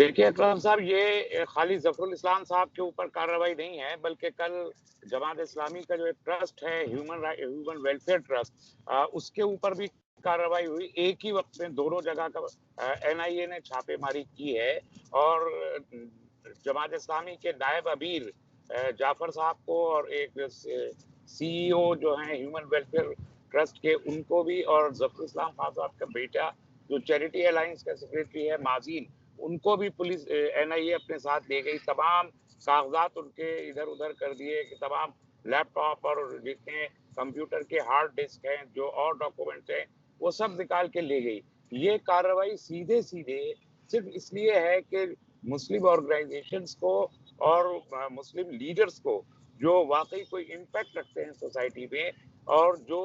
देखिए अकरम साहब, ये खाली ज़फ़रुल इस्लाम साहब के ऊपर कार्रवाई नहीं है, बल्कि कल जमात इस्लामी का जो एक ट्रस्ट है, ह्यूमन वेलफेयर ट्रस्ट, उसके ऊपर भी कार्रवाई हुई। एक ही वक़्त में दोनों जगह का एनआईए ने छापेमारी की है और जमात इस्लामी के नायब अमीर जाफ़र साहब को और एक सीईओ जो हैं ह्यूमन वेलफेयर ट्रस्ट के, उनको भी, और ज़फ़रुल इस्लाम खान साहब का बेटा जो चैरिटी अलायंस का सेक्रेटरी है माज़ीन, उनको भी पुलिस एनआईए अपने साथ ले गई। तमाम कागजात उनके इधर-उधर कर दिए कि तमाम लैपटॉप और जितने कंप्यूटर के हार्ड डिस्क हैं, जो और डॉक्यूमेंट्स हैं, वो सब निकाल के ले गई। ये कार्रवाई सीधे-सीधे सिर्फ इसलिए है कि मुस्लिम ऑर्गेनाइजेशंस को और मुस्लिम लीडर्स को, जो वाक़ई कोई इम्पैक्ट रखते हैं सोसाइटी में और जो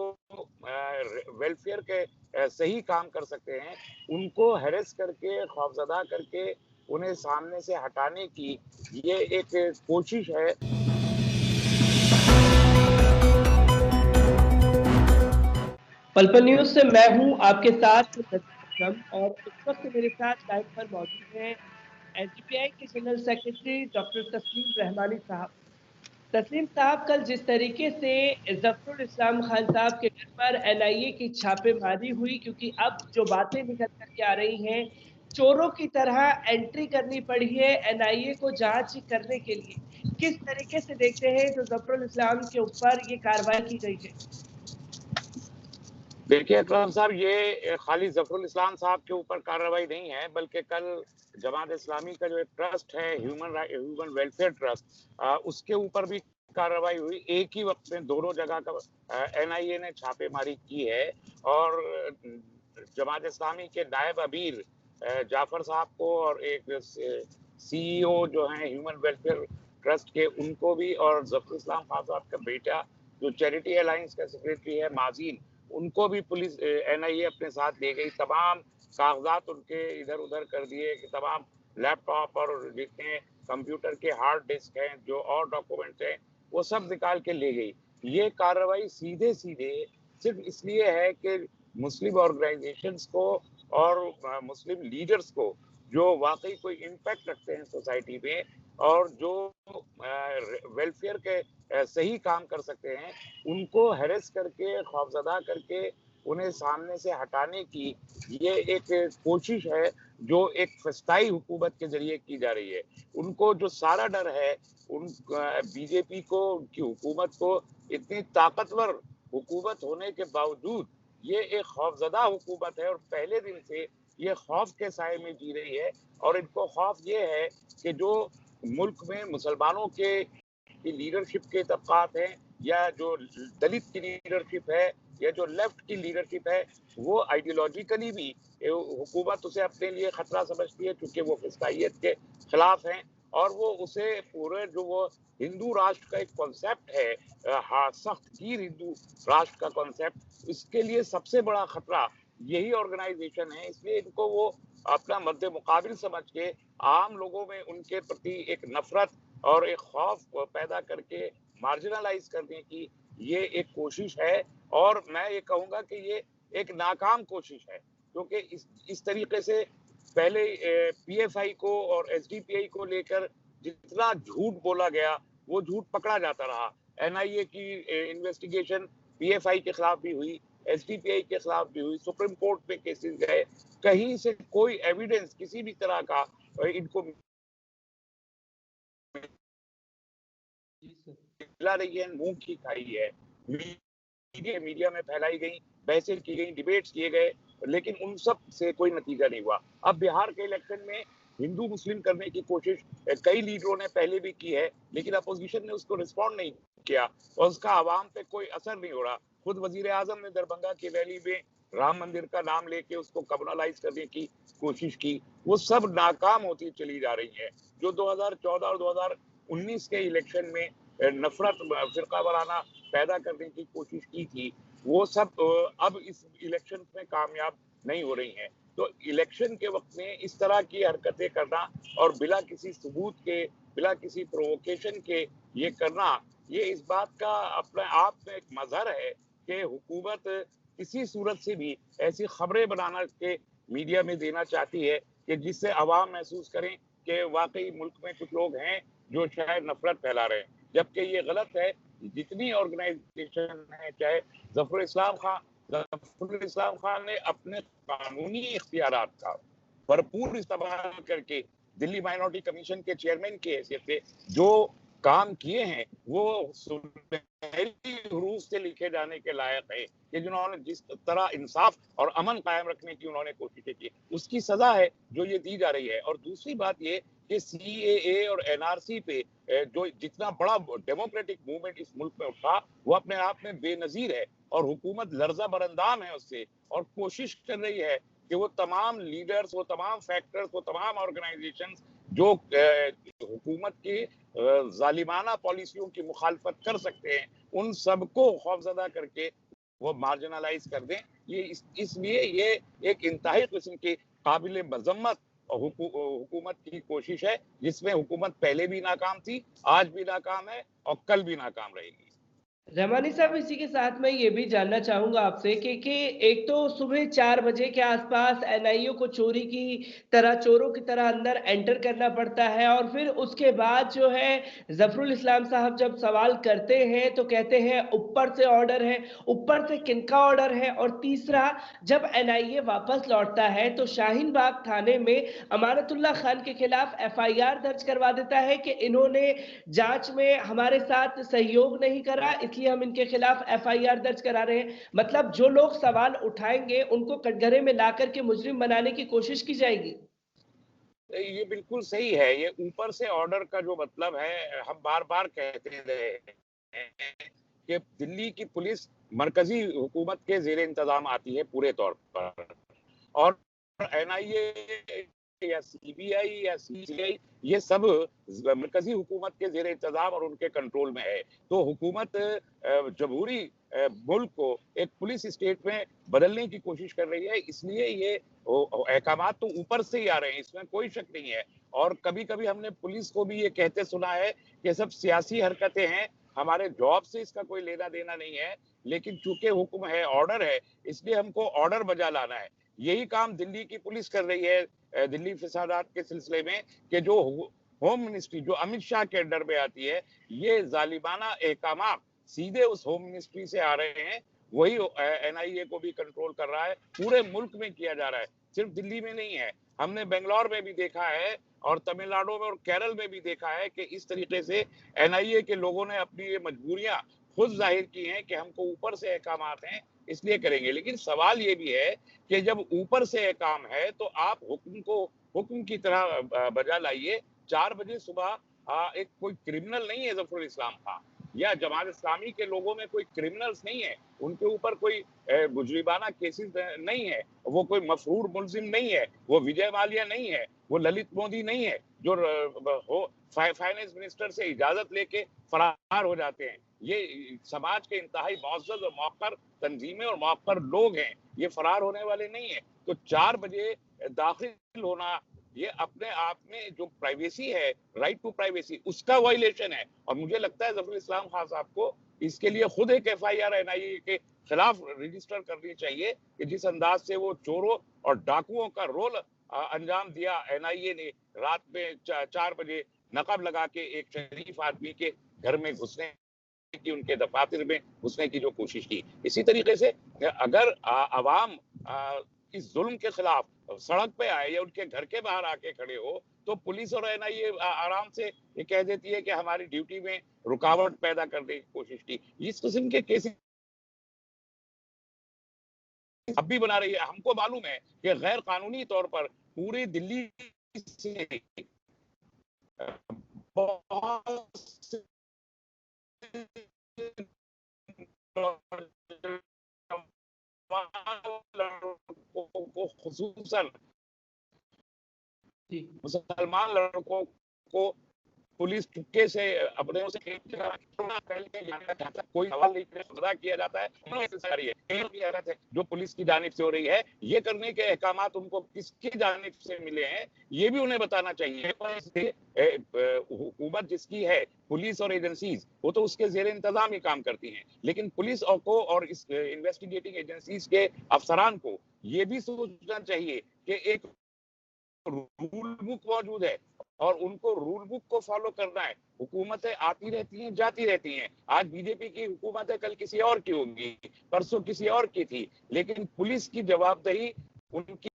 वेलफेयर के सही काम कर सकते हैं, उनको हैरेस करके, खौफज़दा करके, उन्हें सामने से हटाने की ये एक कोशिश है। पल-पल न्यूज़ से मैं हूँ आपके साथ अकरम और इस वक्त मेरे साथ लाइन पर मौजूद हैं एसडीपीआई के जनरल सेक्रेटरी डॉक्टर तस्लीम रहमानी साहब। तस्लीम साहब, कल जिस तरीके से ज़फ़रुल इस्लाम खान साहब के घर पर एनआईए की छापेमारी हुई, क्योंकि अब जो बातें निकल कर के आ रही हैं, चोरों की तरह एंट्री करनी पड़ी है एनआईए को जांच करने के लिए। किस तरीके से देखते हैं जो ज़फ़रुल इस्लाम के ऊपर ये कार्रवाई की गई है? देखिए अकरम साहब, ये खाली ज़फ़रुल इस्लाम साहब के ऊपर कार्रवाई नहीं है, बल्कि कल जमात इस्लामी का जो एक ट्रस्ट है, ह्यूमन वेलफेयर ट्रस्ट, उसके ऊपर भी कार्रवाई हुई। एक ही वक़्त में दोनों जगह का एनआईए ने छापेमारी की है और जमात इस्लामी के नायब अमीर जाफ़र साहब को और एक सीईओ जो हैं ह्यूमन वेलफेयर ट्रस्ट के, उनको भी, और ज़फ़रुल इस्लाम खान साहब का बेटा जो चैरिटी अलायंस का सेक्रेटरी है माज़ीन, उनको भी पुलिस एनआईए अपने साथ ले गई। तमाम कागजात उनके इधर-उधर कर दिए कि तमाम लैपटॉप और जितने कंप्यूटर के हार्ड डिस्क हैं, जो और डॉक्यूमेंट्स हैं, वो सब निकाल के ले गई। ये कार्रवाई सीधे-सीधे सिर्फ इसलिए है कि मुस्लिम ऑर्गेनाइजेशंस को और मुस्लिम लीडर्स को, जो वाक़ई कोई इम्पैक्ट रखते हैं सोसाइटी में और जो वेलफेयर के सही काम कर सकते हैं, उनको हैरेस करके, खौफज़दा करके, उन्हें सामने से हटाने की ये एक कोशिश है, जो एक फस्ताई हुकूमत के ज़रिए की जा रही है। उनको जो सारा डर है, उन बीजेपी को, की हुकूमत को, इतनी ताकतवर हुकूमत होने के बावजूद ये एक खौफज़दा हुकूमत है और पहले दिन से ये खौफ के साए में जी रही है। और इनको खौफ ये है कि जो मुल्क में मुसलमानों के की लीडरशिप के तबकात हैं, या जो दलित की लीडरशिप है, या जो लेफ्ट की लीडरशिप है, वो आइडियोलॉजिकली भी हुकूमत उसे अपने लिए खतरा समझती है, चूंकि वो फिस्काइयत के खिलाफ हैं। और वो उसे पूरे जो वो हिंदू राष्ट्र का एक कॉन्सेप्ट है, सख्त गिर हिंदू राष्ट्र का कॉन्सेप्ट, इसके लिए सबसे बड़ा खतरा यही ऑर्गेनाइजेशन है। इसलिए इनको वो अपना मद्दे मुकाबिल समझ के आम लोगों में उनके प्रति एक नफरत और एक खौफ पैदा करके मार्जिनलाइज करने की ये एक कोशिश है। और मैं ये कहूँगा कि ये एक नाकाम कोशिश है, क्योंकि इस तरीके से पहले पीएफआई को और एसडीपीआई को लेकर जितना झूठ बोला गया, वो झूठ पकड़ा जाता रहा। एनआईए की इन्वेस्टिगेशन पीएफआई के खिलाफ भी हुई, एसडीपीआई के खिलाफ भी हुई, सुप्रीम कोर्ट में केसेस गए, कहीं से कोई एविडेंस किसी भी तरह का इनको मिला रही है, मुंह की खाई है। मीडिया में फैलाई गई, बहसें की गई, डिबेट्स किए गए, लेकिन उन सब से कोई नतीजा नहीं हुआ। अब बिहार के इलेक्शन में हिंदू मुस्लिम करने की कोशिश कई लीडरों ने पहले भी की है, लेकिन अपोजिशन ने उसको रिस्पॉन्ड नहीं किया और उसका आवाम पे कोई असर नहीं हो रहा। खुद वजीर आजम ने दरभंगा की रैली में राम मंदिर का नाम लेके उसको कम्युनलाइज करने की कोशिश की, वो सब नाकाम होती चली जा रही है। जो 2014 और 2019 के इलेक्शन में नफरत, फिरका वाराना पैदा करने की कोशिश की थी, वो सब अब इस इलेक्शन में कामयाब नहीं हो रही हैं। तो इलेक्शन के वक्त में इस तरह की हरकतें करना और बिला किसी सबूत के, बिला किसी प्रोवोकेशन के ये करना, ये इस बात का अपने आप में एक मजहर है कि हुकूमत किसी सूरत से भी ऐसी खबरें बनाना के मीडिया में देना चाहती है कि जिससे अवाम महसूस करें कि वाकई मुल्क में कुछ लोग हैं जो शायद नफरत फैला रहे हैं, जबकि ये गलत है। जितनी ऑर्गेनाइजेशन है, चाहे जफर इस्लाम खान ने अपने कानूनी इख्तियारात का भरपूर इस्तेमाल करके दिल्ली माइनॉरिटी कमीशन के चेयरमैन की हैसियत से जो काम किए हैं वो सुनहरी हरूफ से लिखे जाने के लायक है कि जिन्होंने जिस तरह इंसाफ और अमन कायम रखने की उन्होंने कोशिशें की, उसकी सजा है जो ये दी जा रही है। और दूसरी बात ये कि सीएए और एनआरसी पे जो जितना बड़ा डेमोक्रेटिक मूवमेंट इस मुल्क में उठा वो अपने आप में बेनजीर है और हुकूमत लर्जा बरंदाम है उससे, और कोशिश कर रही है कि वो तमाम लीडर्स, वो तमाम फैक्टर्स, वो तमाम ऑर्गेनाइजेशन जो हुकूमत की जालिमाना पॉलिसियों की मुखालफत कर सकते हैं, उन सबको खौफजदा करके वो मार्जिनलाइज कर दें। ये इसलिए ये एक इंतहाई किस्म की काबिल मजम्मत हुकूमत की कोशिश है, जिसमें हुकूमत पहले भी नाकाम थी, आज भी नाकाम है और कल भी नाकाम रहेगी। रहमानी साहब, इसी के साथ मैं ये भी जानना चाहूँगा आपसे कि एक तो सुबह 4 बजे के आसपास एनआईओ को चोरों की तरह अंदर एंटर करना पड़ता है, और फिर उसके बाद जो है ज़फ़रुल इस्लाम साहब जब सवाल करते हैं तो कहते हैं ऊपर से ऑर्डर है। ऊपर से किनका ऑर्डर है? और तीसरा, जब एनआईए वापस लौटता है तो शाहीन बाग थाने में अमानतुल्लाह खान के खिलाफ एफआईआर दर्ज करवा देता है कि इन्होंने जांच में हमारे साथ सहयोग नहीं करा, इसलिए हम इनके खिलाफ एफआईआर दर्ज करा रहे हैं। मतलब जो लोग सवाल उठाएंगे उनको कटघरे में ला करके मुजरिम बनाने की कोशिश की जाएगी। ये बिल्कुल सही है। ये ऊपर से ऑर्डर का जो मतलब है, हम बार बार कहते रहे हैं कि दिल्ली की पुलिस मरकजी हुकूमत के जेर इंतजाम आती है पूरे तौर पर, और एनआईए या सीबीआई या सीसीआई ये सब मरकजी हुकूमत के जेर इंतजाम और उनके कंट्रोल में है। तो हुकूमत जमहूरी मुल्क को एक पुलिस स्टेट में बदलने की कोशिश कर रही है, इसलिए ये अहकाम तो ऊपर से ही आ रहे हैं, इसमें कोई शक नहीं है। और कभी कभी हमने पुलिस को भी ये कहते सुना है कि सब सियासी हरकतें हैं, हमारे जॉब से इसका कोई लेना देना नहीं है, लेकिन चूंकि हुक्म है, ऑर्डर है, इसलिए हमको ऑर्डर बजा लाना है। यही काम दिल्ली की पुलिस कर रही है दिल्ली फसादात के सिलसिले में, कि जो होम मिनिस्ट्री जो अमित शाह के अंडर में आती है, ये जालिमाना अहकाम सीधे उस होम मिनिस्ट्री से आ रहे हैं। वही एनआईए को भी कंट्रोल कर रहा है, पूरे मुल्क में किया जा रहा है, सिर्फ दिल्ली में नहीं है। हमने बेंगलोर में भी देखा है और तमिलनाडु में और केरल में भी देखा है कि इस तरीके से एनआईए के लोगों ने अपनी ये मजबूरियां खुद जाहिर की हैं कि हमको ऊपर से अहकाम हैं इसलिए करेंगे। लेकिन सवाल ये भी है कि जब ऊपर से अहकाम है तो आप हुक्म को हुक्म की तरह बजा लाइए। 4 बजे सुबह एक कोई क्रिमिनल नहीं है जफरुल इस्लाम खान या जमात इस्लामी के लोगों में कोई क्रिमिनल्स नहीं है, उनके ऊपर कोई मुजरिमाना केसेस नहीं है, वो कोई मफरूर मुलजिम नहीं है, वो विजय माल्या नहीं है, वो ललित मोदी नहीं है जो फाइनेंस मिनिस्टर से इजाजत लेके फरार हो जाते हैं। ये समाज के इंतहाई मुअज़्ज़ज़ और मौक़र तंजीमें और मौक़र लोग हैं, ये फरार होने वाले नहीं है। तो 4 बजे दाखिल होना ये अपने आप में जो प्राइवेसी है, राइट टू प्राइवेसी, उसका वायलेशन है। और मुझे लगता है जफरुल इस्लाम खान साहब को इसके लिए खुद एक एफआईआर एनआईए के खिलाफ रजिस्टर करनी चाहिए कि जिस अंदाज से वो चोरों और डाकुओं का रोल अंजाम दिया एनआईए ने, रात में 4 बजे नकब लगा के एक शरीफ आदमी के घर में घुसने की, उनके दफातर में घुसने की जो कोशिश की। इसी तरीके से अगर अवाम इस जुल्म के खिलाफ सड़क पे आए या उनके घर के बाहर आके खड़े हो, तो पुलिस और एनआईए आराम से ये कह देती है कि हमारी ड्यूटी में रुकावट पैदा करने की कोशिश की। इस किस्म के केसेस अब भी बना रही है। हमको मालूम है कि गैर कानूनी तौर पर पूरी दिल्ली से बहुत से को खुसूसन मुसलमान लड़कों को पुलिस चुपके से अपने से कोई सवाल नहीं किया जाता है, जो पुलिस की जानिब से हो रही है। ये करने के अहकाम उनको किसकी जानिब से मिले हैं ये भी उन्हें बताना चाहिए। हुकूमत जिसकी है, पुलिस और एजेंसीज, वो तो उसके जेर इंतजाम ही काम करती हैं, लेकिन पुलिस को और इस इन्वेस्टिगेटिंग एजेंसीज के अफसरान को ये भी सोचना चाहिए कि एक रूल बुक मौजूद है और उनको रूल बुक को फॉलो करना है। हुकूमतें आती रहती हैं, जाती रहती हैं। आज बीजेपी की हुकूमत है, कल किसी और की होगी, परसों किसी और की थी, लेकिन पुलिस की जवाबदेही उनकी